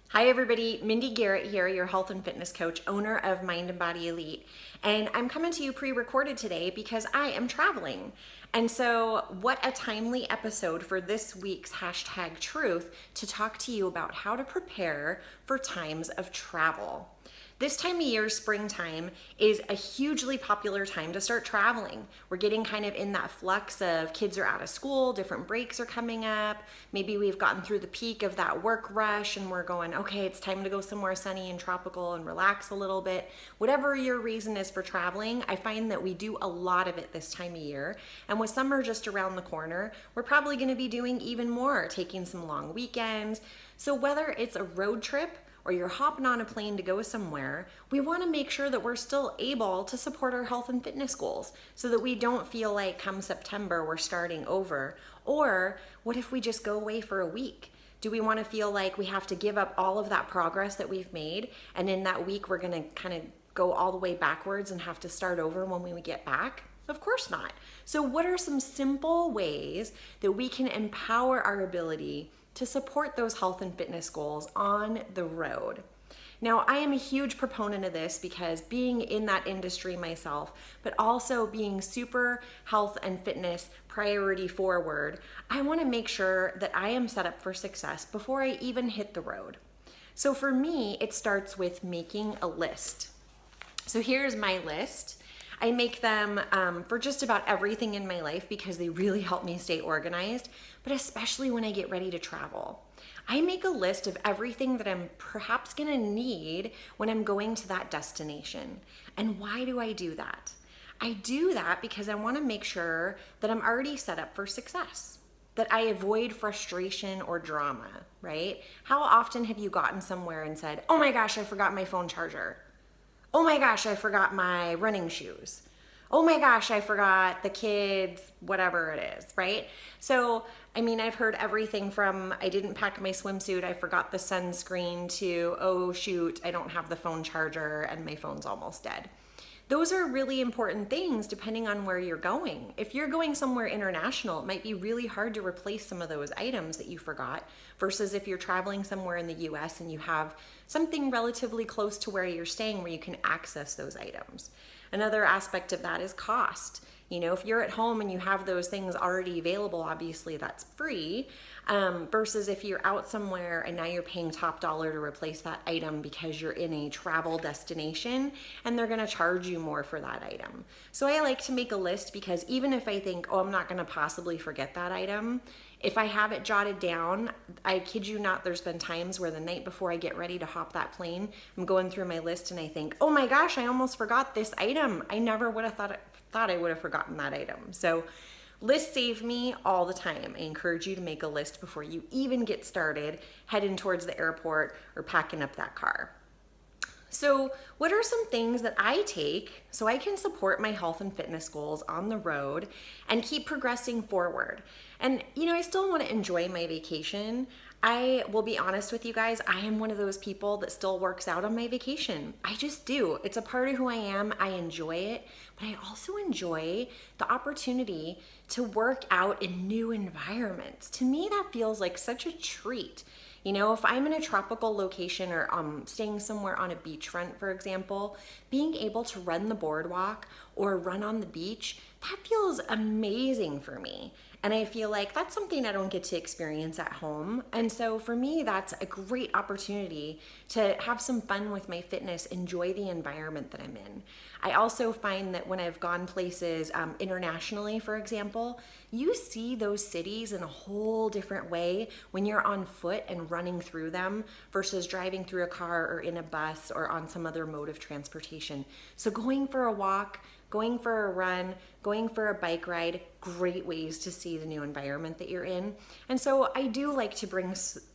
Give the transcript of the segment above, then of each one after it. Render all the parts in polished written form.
Hi everybody, Mindy Garrett here, your health and fitness coach, owner of Mind and Body Elite. And I'm coming to you pre-recorded today because I am traveling. And so what a timely episode for this week's hashtag truth to talk to you about how to prepare for times of travel. This time of year, springtime, is a hugely popular time to start traveling. We're getting kind of in that flux of kids are out of school, different breaks are coming up. Maybe we've gotten through the peak of that work rush and we're going, okay, it's time to go somewhere sunny and tropical and relax a little bit. Whatever your reason is for traveling, I find that we do a lot of it this time of year. And with summer just around the corner, we're probably going to be doing even more, taking some long weekends. So whether it's a road trip, or you're hopping on a plane to go somewhere, we want to make sure that we're still able to support our health and fitness goals so that we don't feel like come September we're starting over. Or what if we just go away for a week? Do we want to feel like we have to give up all of that progress that we've made and in that week we're going to kind of go all the way backwards and have to start over when we get back? Of course not. So what are some simple ways that we can empower our ability to support those health and fitness goals on the road? Now, I am a huge proponent of this because being in that industry myself, but also being super health and fitness priority forward, I want to make sure that I am set up for success before I even hit the road. So for me, it starts with making a list. So here's my list. I make them for just about everything in my life because they really help me stay organized, but especially when I get ready to travel. I make a list of everything that I'm perhaps gonna need when I'm going to that destination. And why do I do that? I do that because I wanna make sure that I'm already set up for success, that I avoid frustration or drama, right? How often have you gotten somewhere and said, oh my gosh, I forgot my phone charger? Oh my gosh, I forgot my running shoes. Oh my gosh, I forgot the kids, whatever it is, right? So, I mean, I've heard everything from I didn't pack my swimsuit, I forgot the sunscreen, to oh shoot, I don't have the phone charger and my phone's almost dead. Those are really important things depending on where you're going. If you're going somewhere international, it might be really hard to replace some of those items that you forgot versus if you're traveling somewhere in the US and you have something relatively close to where you're staying where you can access those items. Another aspect of that is cost. You know, if you're at home and you have those things already available, obviously that's free, versus if you're out somewhere and now you're paying top dollar to replace that item because you're in a travel destination and they're gonna charge you more for that item. So I like to make a list because even if I think, oh, I'm not gonna possibly forget that item, if I have it jotted down, I kid you not, there's been times where the night before I get ready to hop that plane, I'm going through my list and I think, oh my gosh, I almost forgot this item. I never would have thought I would have forgotten that item. So lists save me all the time. I encourage you to make a list before you even get started heading towards the airport or packing up that car. So what are some things that I take so I can support my health and fitness goals on the road and keep progressing forward? And you know, I still want to enjoy my vacation. I will be honest with you guys, I am one of those people that still works out on my vacation. I just do. It's a part of who I am. I enjoy it, but I also enjoy the opportunity to work out in new environments. To me, that feels like such a treat. You know, if I'm in a tropical location or staying somewhere on a beachfront, for example, being able to run the boardwalk or run on the beach, that feels amazing for me. And I feel like that's something I don't get to experience at home. And so for me, that's a great opportunity to have some fun with my fitness, enjoy the environment that I'm in. I also find that when I've gone places internationally, for example, you see those cities in a whole different way when you're on foot and running through them versus driving through a car or in a bus or on some other mode of transportation. So going for a walk, going for a run, going for a bike ride, great ways to see the new environment that you're in. And so I do like to bring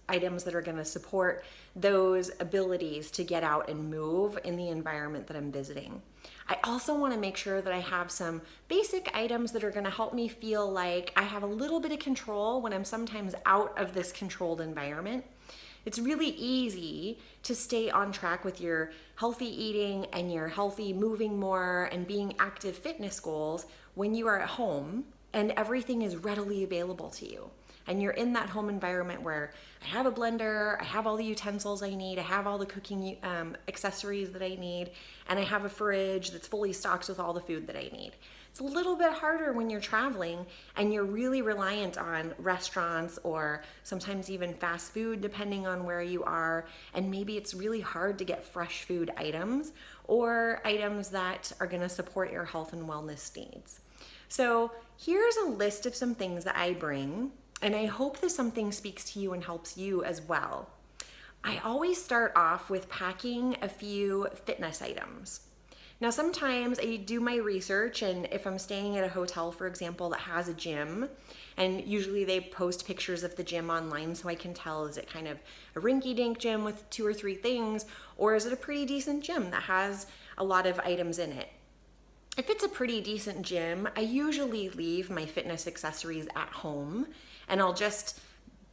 items that are going to support those abilities to get out and move in the environment that I'm visiting. I also want to make sure that I have some basic items that are going to help me feel like I have a little bit of control when I'm sometimes out of this controlled environment. It's really easy to stay on track with your healthy eating and your healthy moving more and being active fitness goals when you are at home and everything is readily available to you. and you're in that home environment where I have a blender, I have all the utensils I need, I have all the cooking accessories that I need, and I have a fridge that's fully stocked with all the food that I need. It's a little bit harder when you're traveling and you're really reliant on restaurants or sometimes even fast food depending on where you are, and maybe it's really hard to get fresh food items or items that are going to support your health and wellness needs. So here's a list of some things that I bring, and I hope that something speaks to you and helps you as well. I always start off with packing a few fitness items. Now, sometimes I do my research, and if I'm staying at a hotel, for example, that has a gym, and usually they post pictures of the gym online so I can tell, is it kind of a rinky-dink gym with 2 or 3 things, or is it a pretty decent gym that has a lot of items in it? If it's a pretty decent gym, I usually leave my fitness accessories at home, and I'll just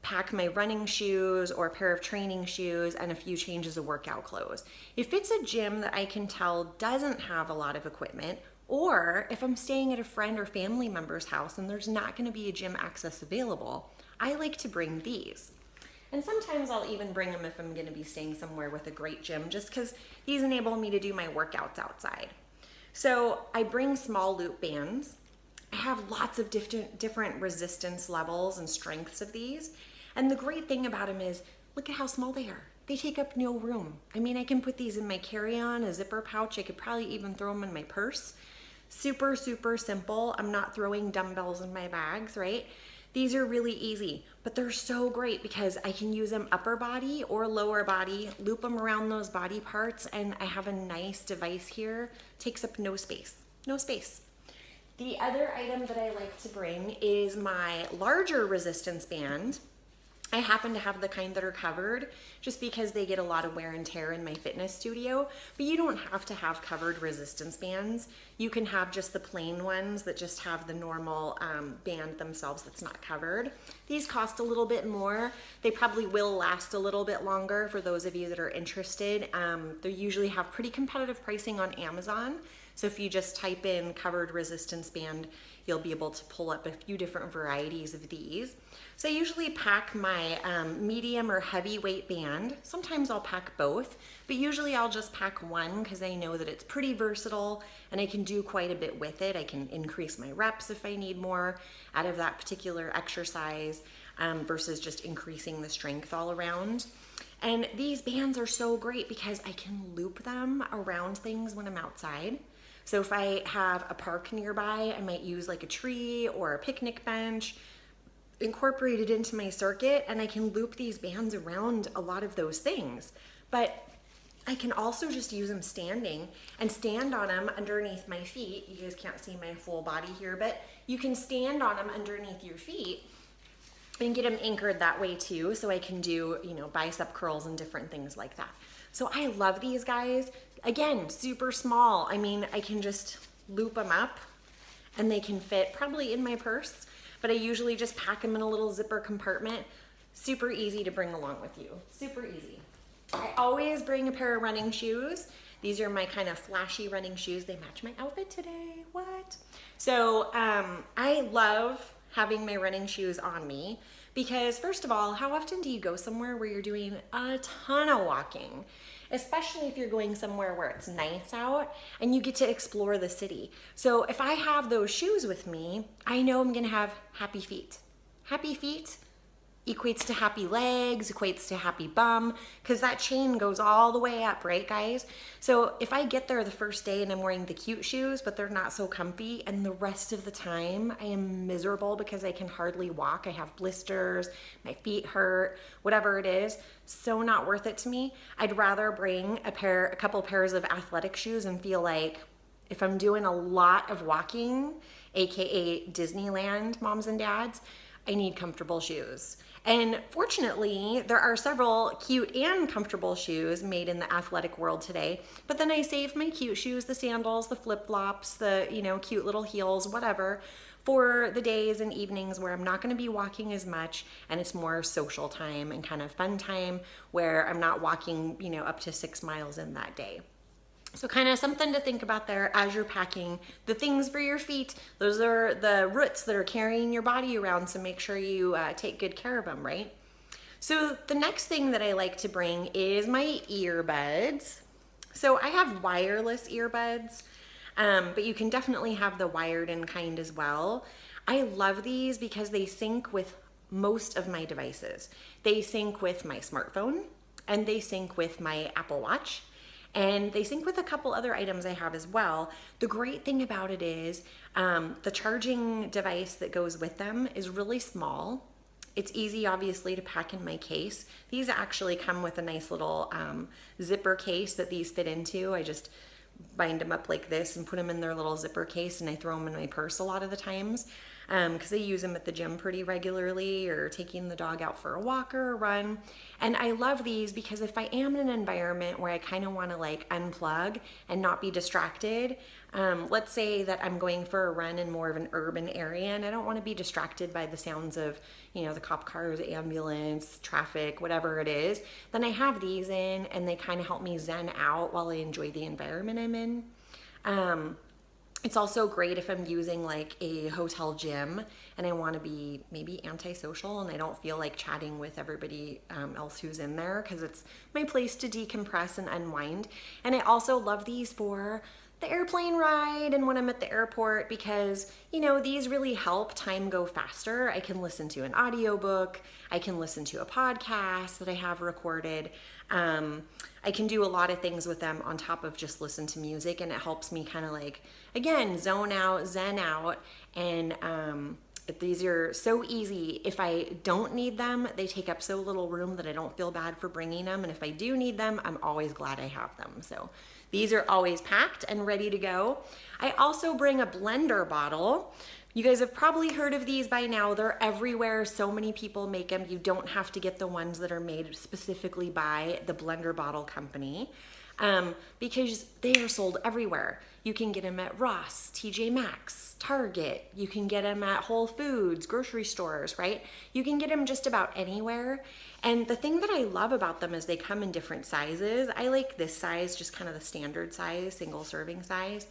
pack my running shoes or a pair of training shoes and a few changes of workout clothes. If it's a gym that I can tell doesn't have a lot of equipment, or if I'm staying at a friend or family member's house and there's not going to be a gym access available, I like to bring these. And sometimes I'll even bring them if I'm going to be staying somewhere with a great gym, just because these enable me to do my workouts outside. So I bring small loop bands. I have lots of different resistance levels and strengths of these. And the great thing about them is, look at how small they are. They take up no room. I mean, I can put these in my carry-on, a zipper pouch. I could probably even throw them in my purse. Super, super simple. I'm not throwing dumbbells in my bags, right? These are really easy, but they're so great because I can use them upper body or lower body, loop them around those body parts, and I have a nice device here. Takes up no space. No space. The other item that I like to bring is my larger resistance band. I happen to have the kind that are covered just because they get a lot of wear and tear in my fitness studio, but you don't have to have covered resistance bands. You can have just the plain ones that just have the normal band themselves that's not covered. These cost a little bit more. They probably will last a little bit longer for those of you that are interested. They usually have pretty competitive pricing on Amazon. So if you just type in covered resistance band, you'll be able to pull up a few different varieties of these. So I usually pack my medium or heavyweight band. Sometimes I'll pack both, but usually I'll just pack one because I know that it's pretty versatile and I can do quite a bit with it. I can increase my reps if I need more out of that particular exercise versus just increasing the strength all around. And these bands are so great because I can loop them around things when I'm outside. So if I have a park nearby, I might use like a tree or a picnic bench, incorporate it into my circuit, and I can loop these bands around a lot of those things. But I can also just use them standing and stand on them underneath my feet. You guys can't see my full body here, but you can stand on them underneath your feet and get them anchored that way too. So I can do, bicep curls and different things like that. So I love these guys. Again, super small. I mean, I can just loop them up and they can fit probably in my purse, but I usually just pack them in a little zipper compartment. Super easy to bring along with you. Super easy. I always bring a pair of running shoes. These are my kind of flashy running shoes. They match my outfit today. What? So I love having my running shoes on me because, first of all, how often do you go somewhere where you're doing a ton of walking? Especially if you're going somewhere where it's nice out and you get to explore the city. So if I have those shoes with me, I know I'm gonna have happy feet. Happy feet equates to happy legs, equates to happy bum, because that chain goes all the way up, right guys? So if I get there the first day and I'm wearing the cute shoes, but they're not so comfy, and the rest of the time I am miserable because I can hardly walk, I have blisters, my feet hurt, whatever it is, so not worth it to me. I'd rather bring a couple pairs of athletic shoes and feel like if I'm doing a lot of walking, AKA Disneyland moms and dads, I need comfortable shoes. And fortunately, there are several cute and comfortable shoes made in the athletic world today. But then I save my cute shoes, the sandals, the flip-flops, the cute little heels, whatever, for the days and evenings where I'm not going to be walking as much and it's more social time and kind of fun time where I'm not walking, up to 6 miles in that day. So kind of something to think about there as you're packing. The things for your feet, those are the roots that are carrying your body around, so make sure you take good care of them, right? So the next thing that I like to bring is my earbuds. So I have wireless earbuds, but you can definitely have the wired in kind as well. I love these because they sync with most of my devices. They sync with my smartphone, and they sync with my Apple Watch, and they sync with a couple other items I have as well. The great thing about it is the charging device that goes with them is really small. It's easy, obviously, to pack in my case. These actually come with a nice little zipper case that these fit into. I just bind them up like this and put them in their little zipper case, and I throw them in my purse a lot of the times because I use them at the gym pretty regularly, or taking the dog out for a walk or a run. And I love these because if I am in an environment where I kind of want to like unplug and not be distracted, let's say that I'm going for a run in more of an urban area and I don't want to be distracted by the sounds of, you know, the cop cars, ambulance, traffic, whatever it is, then I have these in, and they kind of help me zen out while I enjoy the environment I'm in. It's also great if I'm using like a hotel gym and I want to be maybe antisocial and I don't feel like chatting with everybody else who's in there, because it's my place to decompress and unwind. And I also love these for the airplane ride and when I'm at the airport, because, you know, these really help time go faster. I can listen to an audiobook, I can listen to a podcast that I have recorded. I can do a lot of things with them on top of just listen to music, and it helps me kind of like, again, zone out, zen out. And these are so easy. If I don't need them, they take up so little room that I don't feel bad for bringing them. And if I do need them, I'm always glad I have them. So these are always packed and ready to go. I also bring a blender bottle. You guys have probably heard of these by now. They're everywhere. So many people make them. You don't have to get the ones that are made specifically by the blender bottle company because they are sold everywhere. You can get them at Ross, TJ Maxx, Target. You can get them at Whole Foods, grocery stores, right? You can get them just about anywhere. And the thing that I love about them is they come in different sizes. I like this size, just kind of the standard size, single serving size,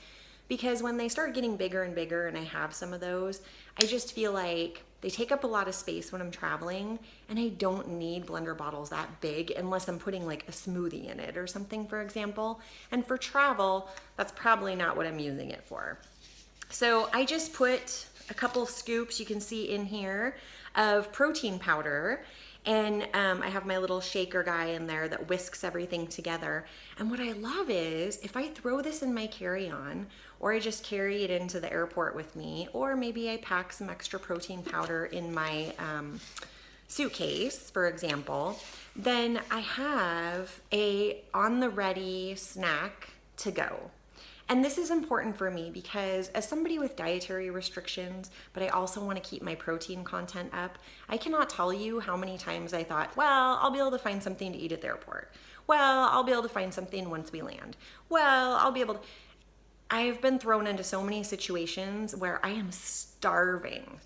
because when they start getting bigger and bigger, and I have some of those, I just feel like they take up a lot of space when I'm traveling, and I don't need blender bottles that big unless I'm putting like a smoothie in it or something, for example. And for travel, that's probably not what I'm using it for. So I just put a couple scoops, you can see in here, of protein powder. And I have my little shaker guy in there that whisks everything together. And what I love is if I throw this in my carry-on, or I just carry it into the airport with me, or maybe I pack some extra protein powder in my suitcase, for example, then I have a on-the-ready snack to go. And this is important for me because as somebody with dietary restrictions, but I also want to keep my protein content up, I cannot tell you how many times I thought, well, I'll be able to find something to eat at the airport. Well, I'll be able to find something once we land. Well, I'll be able to... I've been thrown into so many situations where I am starving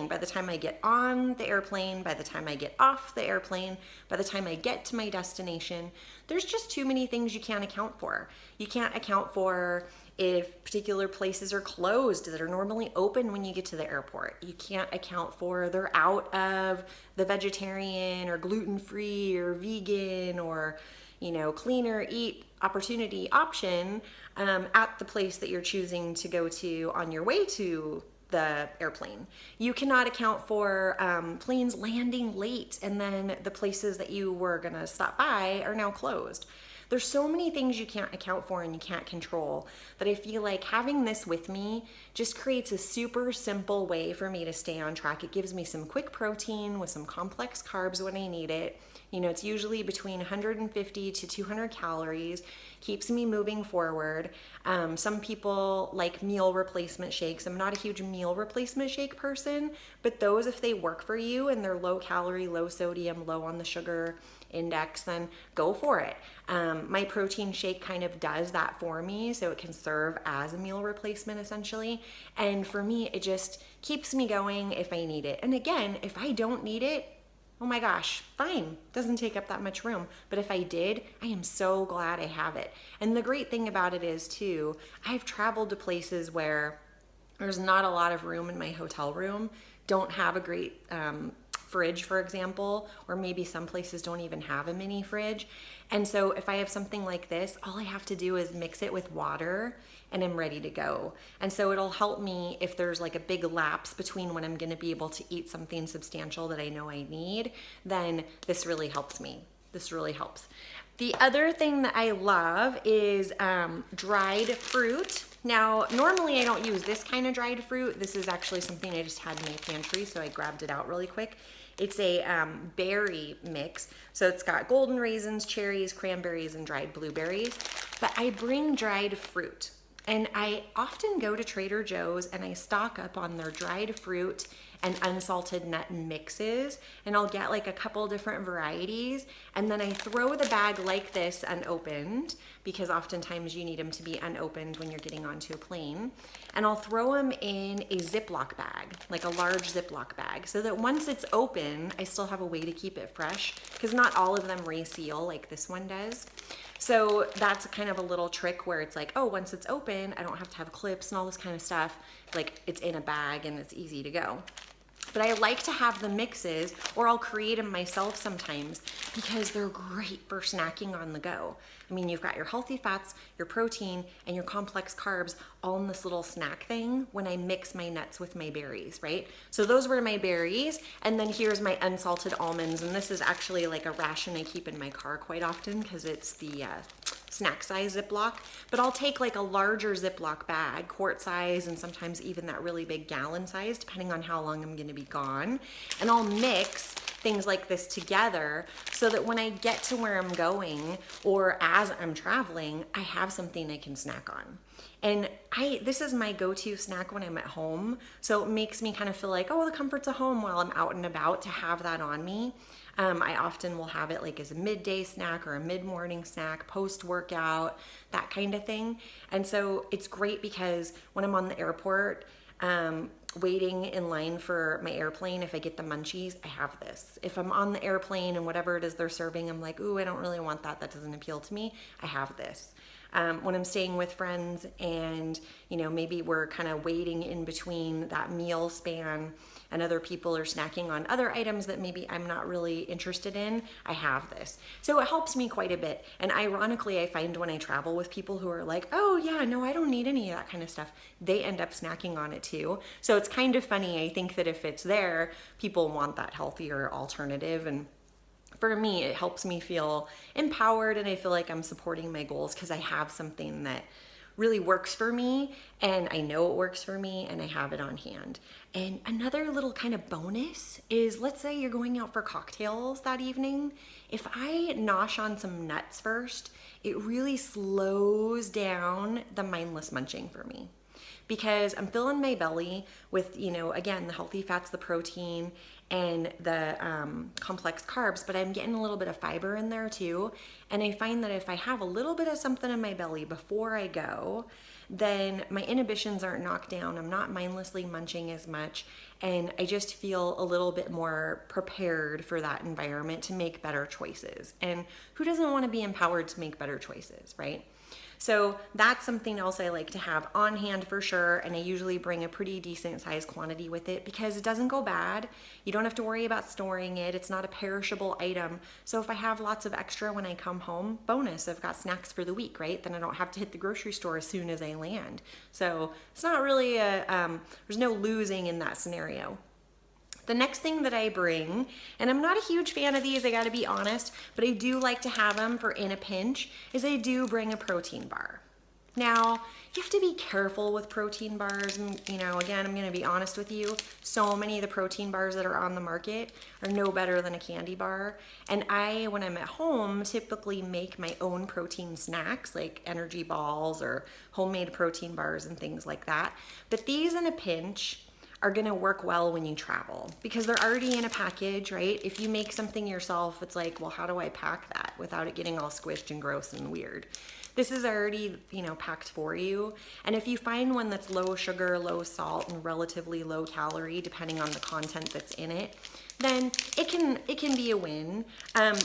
by the time I get on the airplane, by the time I get off the airplane, by the time I get to my destination. There's just too many things you can't account for. You can't account for if particular places are closed that are normally open when you get to the airport. You can't account for they're out of the vegetarian or gluten-free or vegan or, you know, clean or eat opportunity option at the place that you're choosing to go to on your way to the airplane. You cannot account for planes landing late and then the places that you were gonna stop by are now closed. There's so many things you can't account for and you can't control that I feel like having this with me just creates a super simple way for me to stay on track. It gives me some quick protein with some complex carbs when I need it. You know, it's usually between 150 to 200 calories, keeps me moving forward. Some people like meal replacement shakes. I'm not a huge meal replacement shake person, but those, if they work for you and they're low calorie, low sodium, low on the sugar index, then go for it. My protein shake kind of does that for me, so it can serve as a meal replacement essentially. And for me, it just keeps me going if I need it. And again, if I don't need it, Oh my gosh, fine. Doesn't take up that much room. But if I did, I am so glad I have it. And the great thing about it is too, I've traveled to places where there's not a lot of room in my hotel room, don't have a great fridge, for example, or maybe some places don't even have a mini fridge. And so if I have something like this, all I have to do is mix it with water and I'm ready to go. And so it'll help me if there's like a big lapse between when I'm gonna be able to eat something substantial that I know I need, then this really helps me. This really helps. The other thing that I love is dried fruit. Now, normally I don't use this kind of dried fruit. This is actually something I just had in my pantry, so I grabbed it out really quick. It's a berry mix. So it's got golden raisins, cherries, cranberries, and dried blueberries. But I bring dried fruit. And I often go to Trader Joe's and I stock up on their dried fruit and unsalted nut mixes. And I'll get like a couple different varieties. And then I throw the bag like this unopened, because oftentimes you need them to be unopened when you're getting onto a plane. And I'll throw them in a Ziploc bag, like a large Ziploc bag, so that once it's open, I still have a way to keep it fresh, because not all of them reseal like this one does. So that's kind of a little trick where it's like, oh, once it's open, I don't have to have clips and all this kind of stuff. Like it's in a bag and it's easy to go. But I like to have the mixes, or I'll create them myself sometimes, because they're great for snacking on the go. I mean, you've got your healthy fats, your protein, and your complex carbs all in this little snack thing when I mix my nuts with my berries, right? So those were my berries, and then here's my unsalted almonds, and this is actually like a ration I keep in my car quite often because it's the snack size Ziploc. But I'll take like a larger Ziploc bag, quart size, and sometimes even that really big gallon size, depending on how long I'm gonna be gone, and I'll mix things like this together so that when I get to where I'm going or as I'm traveling, I have something I can snack on. And this is my go-to snack when I'm at home. So it makes me kind of feel like, oh, the comforts of home while I'm out and about, to have that on me. I often will have it like as a midday snack or a mid-morning snack, post-workout, that kind of thing. And so it's great because when I'm on the airport, waiting in line for my airplane, if I get the munchies, I have this. If I'm on the airplane and whatever it is they're serving, I'm like, ooh, I don't really want that. That doesn't appeal to me. I have this. When I'm staying with friends and, you know, maybe we're kind of waiting in between that meal span and other people are snacking on other items that maybe I'm not really interested in, I have this. So it helps me quite a bit. And ironically, I find when I travel with people who are like, oh yeah, no, I don't need any of that kind of stuff, they end up snacking on it too. So it's kind of funny. I think that if it's there, people want that healthier alternative. And for me, it helps me feel empowered, and I feel like I'm supporting my goals because I have something that really works for me, and I know it works for me, and I have it on hand. And another little kind of bonus is, let's say you're going out for cocktails that evening. If I nosh on some nuts first, it really slows down the mindless munching for me, because I'm filling my belly with, you know, again, the healthy fats, the protein, and the complex carbs, but I'm getting a little bit of fiber in there too. And I find that if I have a little bit of something in my belly before I go, then my inhibitions aren't knocked down. I'm not mindlessly munching as much. And I just feel a little bit more prepared for that environment to make better choices. And who doesn't want to be empowered to make better choices, right? So that's something else I like to have on hand for sure, and I usually bring a pretty decent size quantity with it because it doesn't go bad. You don't have to worry about storing it. It's not a perishable item. So if I have lots of extra when I come home, bonus, I've got snacks for the week, right? Then I don't have to hit the grocery store as soon as I land. So it's not really there's no losing in that scenario. The next thing that I bring, and I'm not a huge fan of these, I gotta be honest, but I do like to have them for in a pinch, is I do bring a protein bar. Now, you have to be careful with protein bars, and you know, again, I'm gonna be honest with you, so many of the protein bars that are on the market are no better than a candy bar. And I, when I'm at home, typically make my own protein snacks, like energy balls or homemade protein bars and things like that. But these in a pinch are gonna work well when you travel because they're already in a package, right? If you make something yourself, it's like, well, how do I pack that without it getting all squished and gross and weird? This is already, you know, packed for you. And if you find one that's low sugar, low salt, and relatively low calorie, depending on the content that's in it, then it can be a win.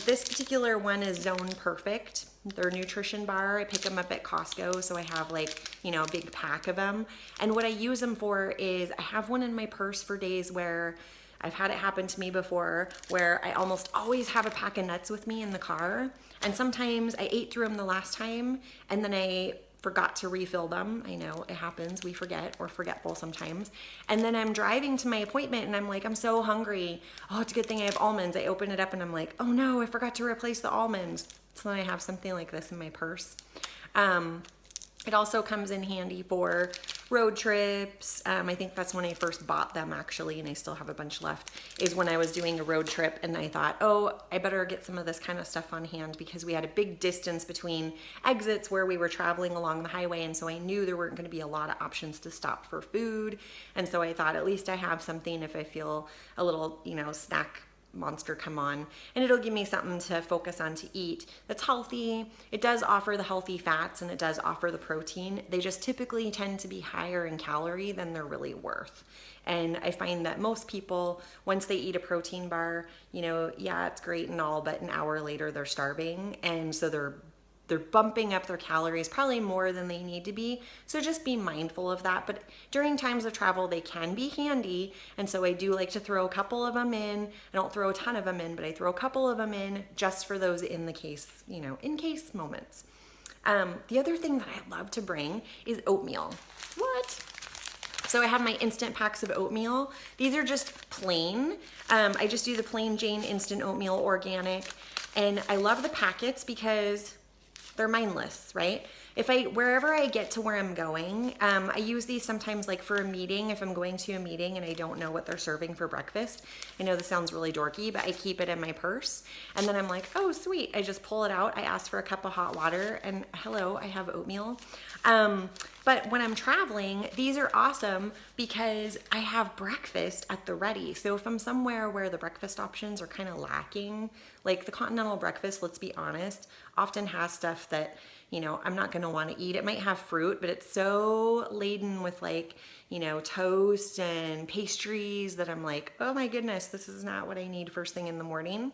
This particular one is Zone Perfect. Their nutrition bar. I pick them up at Costco, so I have like, you know, a big pack of them. And what I use them for is I have one in my purse for days where I've had it happen to me before, where I almost always have a pack of nuts with me in the car. And sometimes I ate through them the last time and then I forgot to refill them. I know it happens. We forget. We're forgetful sometimes. And then I'm driving to my appointment and I'm like, I'm so hungry. Oh, it's a good thing I have almonds. I open it up and I'm like, oh no, I forgot to replace the almonds. So then I have something like this in my purse. It also comes in handy for road trips. I think that's when I first bought them actually, and I still have a bunch left, is when I was doing a road trip and I thought, oh, I better get some of this kind of stuff on hand because we had a big distance between exits where we were traveling along the highway, and so I knew there weren't going to be a lot of options to stop for food. And so I thought at least I have something if I feel a little, you know, snack monster come on, and it'll give me something to focus on to eat that's healthy. It does offer the healthy fats and it does offer the protein. They just typically tend to be higher in calorie than they're really worth. And I find that most people, once they eat a protein bar, you know, yeah, it's great and all, but an hour later they're starving, and so they're bumping up their calories probably more than they need to be. So just be mindful of that. But during times of travel, they can be handy. And so I do like to throw a couple of them in. I don't throw a ton of them in, but I throw a couple of them in just for those in the case, you know, in case moments. The other thing that I love to bring is oatmeal. What? So I have my instant packs of oatmeal. These are just plain. I just do the plain Jane instant oatmeal organic. And I love the packets because they're mindless, right? Wherever I get to where I'm going, I use these sometimes like for a meeting, if I'm going to a meeting and I don't know what they're serving for breakfast. I know this sounds really dorky, but I keep it in my purse. And then I'm like, oh, sweet. I just pull it out. I ask for a cup of hot water and hello, I have oatmeal. But when I'm traveling, these are awesome because I have breakfast at the ready. So if I'm somewhere where the breakfast options are kind of lacking, like the continental breakfast, let's be honest, often has stuff that, you know, I'm not going to want to eat. It might have fruit, but it's so laden with like, you know, toast and pastries that I'm like, oh my goodness, this is not what I need first thing in the morning.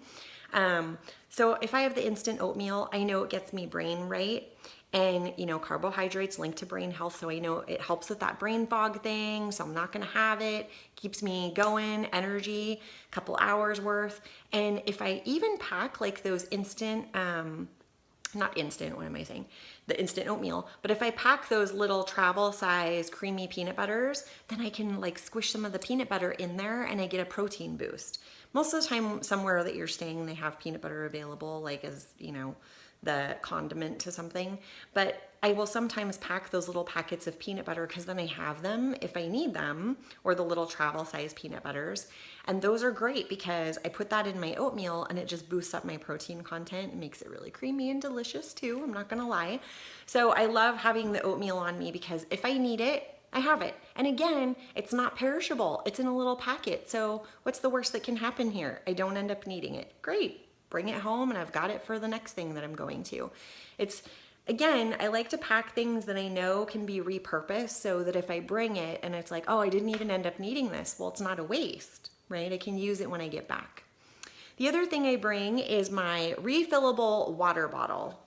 So if I have the instant oatmeal, I know it gets me brain right. And, you know, carbohydrates linked to brain health. So I know it helps with that brain fog thing. So I'm not going to have it. Keeps me going, energy, a couple hours worth. And if I even pack like those instant, not instant, what am I saying? The instant oatmeal. But if I pack those little travel size creamy peanut butters, then I can like squish some of the peanut butter in there and I get a protein boost. Most of the time, somewhere that you're staying, they have peanut butter available, like as, you know, the condiment to something. But I will sometimes pack those little packets of peanut butter because then I have them if I need them, or the little travel size peanut butters. And those are great because I put that in my oatmeal and it just boosts up my protein content and makes it really creamy and delicious too. I'm not gonna lie. So I love having the oatmeal on me because if I need it, I have it. And again, it's not perishable. It's in a little packet. So what's the worst that can happen here? I don't end up needing it. Great. Bring it home and I've got it for the next thing that I'm going to. It's, again, I like to pack things that I know can be repurposed so that if I bring it and it's like, oh, I didn't even end up needing this, well, it's not a waste, right? I can use it when I get back. The other thing I bring is my refillable water bottle.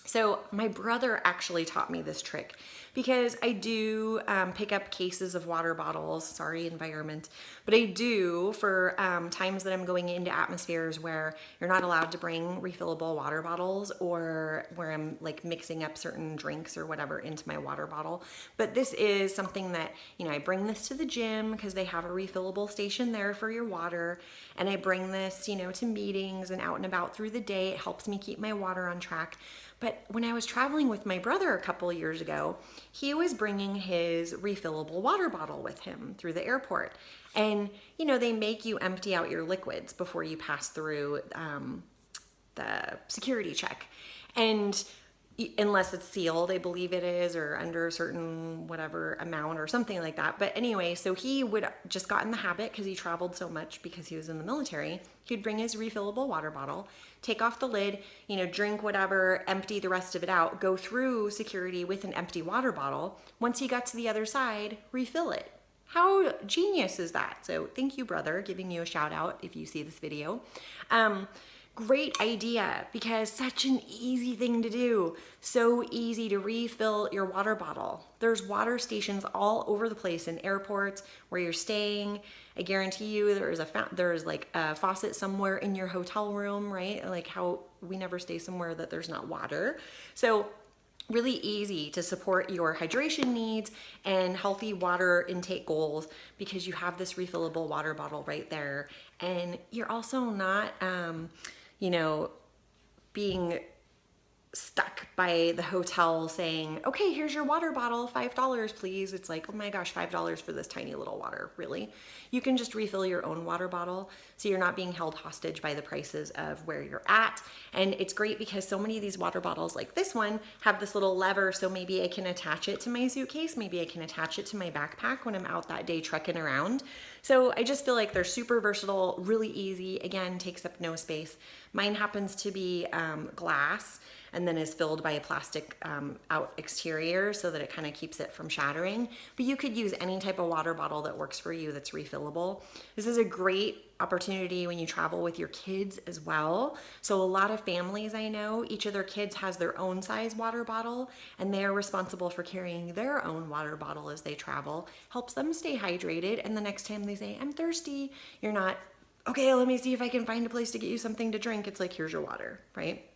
So my brother actually taught me this trick because I do pick up cases of water bottles, sorry environment, but I do for times that I'm going into atmospheres where you're not allowed to bring refillable water bottles or where I'm like mixing up certain drinks or whatever into my water bottle. But this is something that, you know, I bring this to the gym because they have a refillable station there for your water. And I bring this, you know, to meetings and out and about through the day. It helps me keep my water on track. But when I was traveling with my brother a couple of years ago, he was bringing his refillable water bottle with him through the airport. And, you know, they make you empty out your liquids before you pass through the security check. And unless it's sealed, I believe it is, or under a certain whatever amount or something like that. But anyway, so he would just got in the habit because he traveled so much because he was in the military. He'd bring his refillable water bottle, take off the lid, you know, drink whatever, empty the rest of it out, go through security with an empty water bottle. Once he got to the other side, refill it. How genius is that? So thank you, brother, giving you a shout out if you see this video. Great idea, because such an easy thing to do. So easy to refill your water bottle. There's water stations all over the place in airports where you're staying. I guarantee you there's like a faucet somewhere in your hotel room, right? Like how we never stay somewhere that there's not water. So really easy to support your hydration needs and healthy water intake goals, because you have this refillable water bottle right there. And you're also not, being stuck by the hotel saying, okay, here's your water bottle, $5, please. It's like, oh my gosh, $5 for this tiny little water, really? You can just refill your own water bottle, so you're not being held hostage by the prices of where you're at. And it's great because so many of these water bottles, like this one, have this little lever, so maybe I can attach it to my suitcase, maybe I can attach it to my backpack when I'm out that day trekking around. So I just feel like they're super versatile, really easy, again, takes up no space. Mine happens to be glass, and then is filled by a plastic out exterior so that it kind of keeps it from shattering. But you could use any type of water bottle that works for you that's refillable. This is a great opportunity when you travel with your kids as well. So a lot of families I know, each of their kids has their own size water bottle, and they are responsible for carrying their own water bottle as they travel. Helps them stay hydrated, and the next time they say, I'm thirsty, you're not, okay, let me see if I can find a place to get you something to drink. It's like, here's your water, right?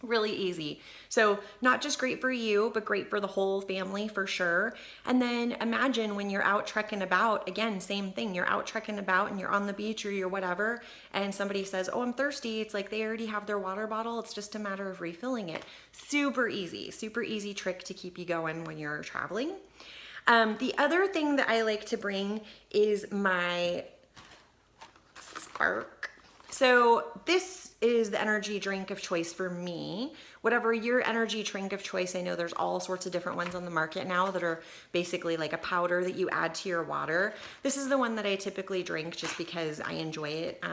Really easy. So not just great for you, but great for the whole family for sure. And then imagine when you're out trekking about, again, same thing. You're out trekking about and you're on the beach or you're whatever, and somebody says, oh, I'm thirsty. It's like they already have their water bottle. It's just a matter of refilling it. Super easy trick to keep you going when you're traveling. The other thing that I like to bring is my Spark. So this is the energy drink of choice for me. Whatever your energy drink of choice, I know there's all sorts of different ones on the market now that are basically like a powder that you add to your water. This is the one that I typically drink just because I enjoy it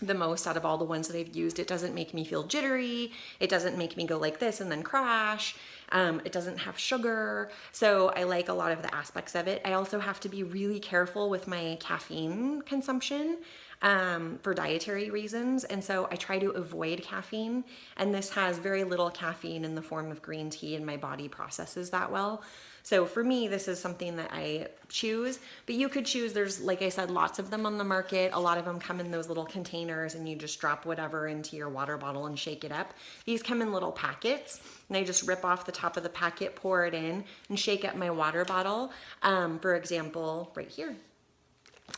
the most out of all the ones that I've used. It doesn't make me feel jittery. It doesn't make me go like this and then crash. It doesn't have sugar. So I like a lot of the aspects of it. I also have to be really careful with my caffeine consumption for dietary reasons. And so I try to avoid caffeine. And this has very little caffeine in the form of green tea, and my body processes that well. So for me, this is something that I choose, but you could choose, there's, like I said, lots of them on the market. A lot of them come in those little containers and you just drop whatever into your water bottle and shake it up. These come in little packets, and I just rip off the top of the packet, pour it in, and shake up my water bottle. For example, right here.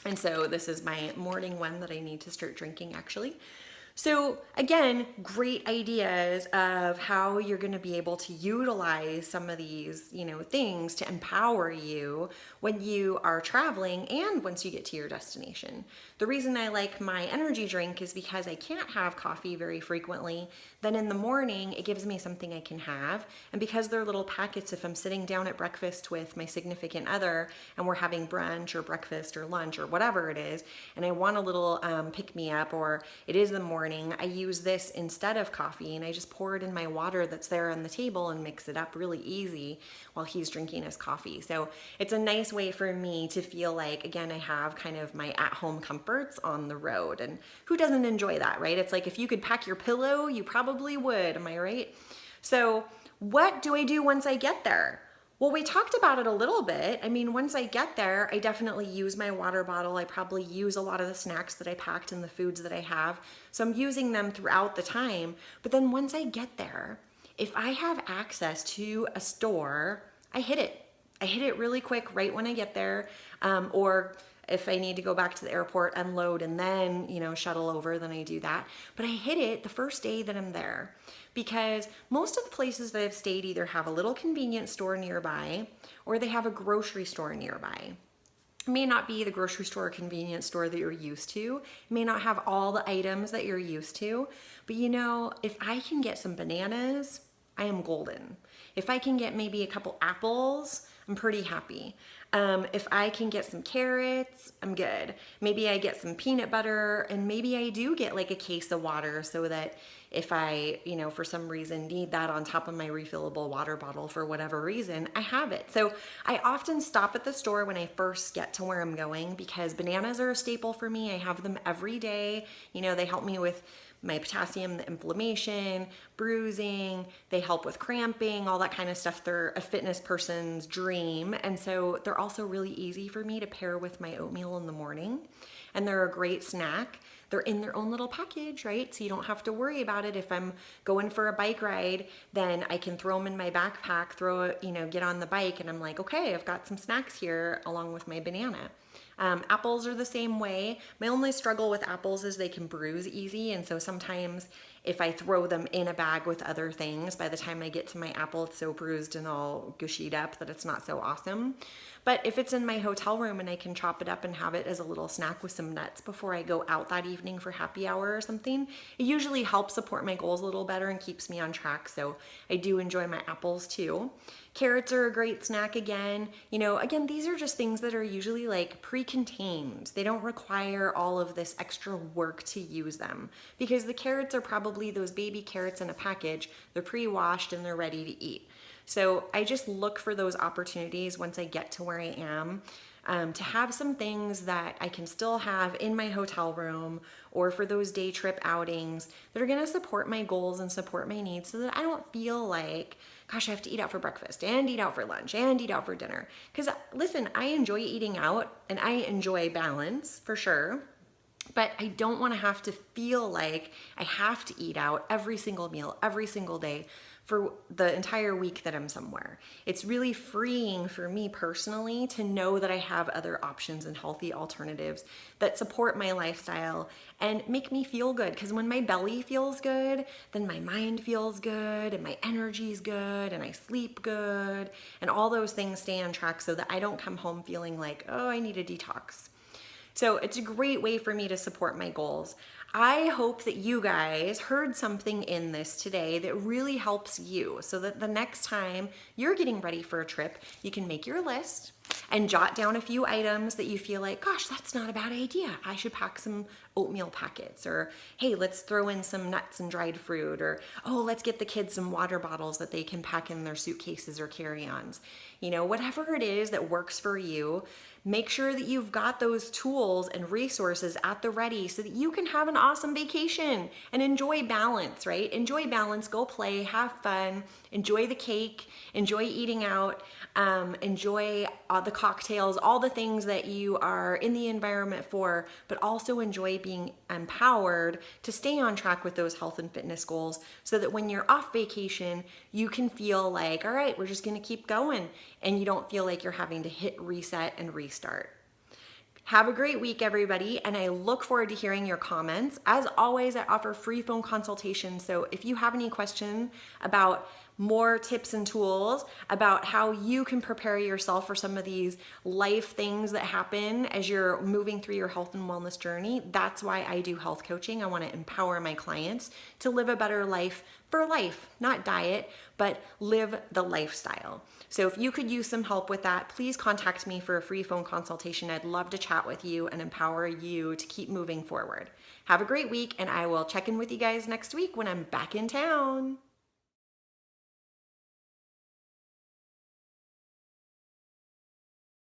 And so this is my morning one that I need to start drinking actually. So again, great ideas of how you're going to be able to utilize some of these, things to empower you when you are traveling and once you get to your destination. The reason I like my energy drink is because I can't have coffee very frequently. Then in the morning, it gives me something I can have. And because they're little packets, if I'm sitting down at breakfast with my significant other and we're having brunch or breakfast or lunch or whatever it is, and I want a little pick me up, or it is the morning, I use this instead of coffee, and I just pour it in my water that's there on the table and mix it up really easy while he's drinking his coffee. So it's a nice way for me to feel like, again, I have kind of my at-home comforts on the road. And who doesn't enjoy that, right? It's like if you could pack your pillow, you probably would, am I right? So what do I do once I get there? Well, we talked about it a little bit. I mean, once I get there, I definitely use my water bottle. I probably use a lot of the snacks that I packed and the foods that I have. So I'm using them throughout the time. But then once I get there, if I have access to a store, I hit it. I hit it really quick right when I get there. Or if I need to go back to the airport, unload, and then, shuttle over, then I do that. But I hit it the first day that I'm there, because most of the places that I've stayed either have a little convenience store nearby or they have a grocery store nearby. It may not be the grocery store or convenience store that you're used to. It may not have all the items that you're used to. But if I can get some bananas, I am golden. If I can get maybe a couple apples, I'm pretty happy. If I can get some carrots, I'm good. Maybe I get some peanut butter, and maybe I do get like a case of water so that if I, for some reason need that on top of my refillable water bottle for whatever reason, I have it. So I often stop at the store when I first get to where I'm going because bananas are a staple for me. I have them every day. They help me with my potassium, the inflammation, bruising, they help with cramping, all that kind of stuff. They're a fitness person's dream. And so they're also really easy for me to pair with my oatmeal in the morning. And they're a great snack. They're in their own little package, right? So you don't have to worry about it. If I'm going for a bike ride, then I can throw them in my backpack, get on the bike, and I'm like, okay, I've got some snacks here along with my banana. Apples are the same way. My only struggle with apples is they can bruise easy. And so sometimes if I throw them in a bag with other things, by the time I get to my apple, it's so bruised and all gushied up that it's not so awesome. But if it's in my hotel room and I can chop it up and have it as a little snack with some nuts before I go out that evening for happy hour or something, it usually helps support my goals a little better and keeps me on track. So I do enjoy my apples too. Carrots are a great snack again. Again, these are just things that are usually like pre-contained. They don't require all of this extra work to use them because the carrots are probably those baby carrots in a package. They're pre-washed and they're ready to eat. So I just look for those opportunities once I get to where I am to have some things that I can still have in my hotel room or for those day trip outings that are going to support my goals and support my needs so that I don't feel like, gosh, I have to eat out for breakfast and eat out for lunch and eat out for dinner. Because listen, I enjoy eating out and I enjoy balance for sure. But I don't want to have to feel like I have to eat out every single meal, every single day for the entire week that I'm somewhere. It's really freeing for me personally to know that I have other options and healthy alternatives that support my lifestyle and make me feel good. Because when my belly feels good, then my mind feels good and my energy's good and I sleep good and all those things stay on track so that I don't come home feeling like, oh, I need a detox. So it's a great way for me to support my goals. I hope that you guys heard something in this today that really helps you so that the next time you're getting ready for a trip, you can make your list and jot down a few items that you feel like, gosh, that's not a bad idea. I should pack some oatmeal packets, or hey, let's throw in some nuts and dried fruit, or oh, let's get the kids some water bottles that they can pack in their suitcases or carry-ons. Whatever it is that works for you, make sure that you've got those tools and resources at the ready so that you can have an awesome vacation and enjoy balance, right? Enjoy balance, go play, have fun, enjoy the cake, enjoy eating out, enjoy the cocktails, all the things that you are in the environment for, but also enjoy being empowered to stay on track with those health and fitness goals so that when you're off vacation, you can feel like, all right, we're just gonna keep going, and you don't feel like you're having to hit reset and restart. Have a great week, everybody, and I look forward to hearing your comments. As always, I offer free phone consultations, so if you have any question about more tips and tools about how you can prepare yourself for some of these life things that happen as you're moving through your health and wellness journey, that's why I do health coaching. I want to empower my clients to live a better life for life, not diet, but live the lifestyle. So if you could use some help with that, please contact me for a free phone consultation. I'd love to chat with you and empower you to keep moving forward. Have a great week, and I will check in with you guys next week when I'm back in town.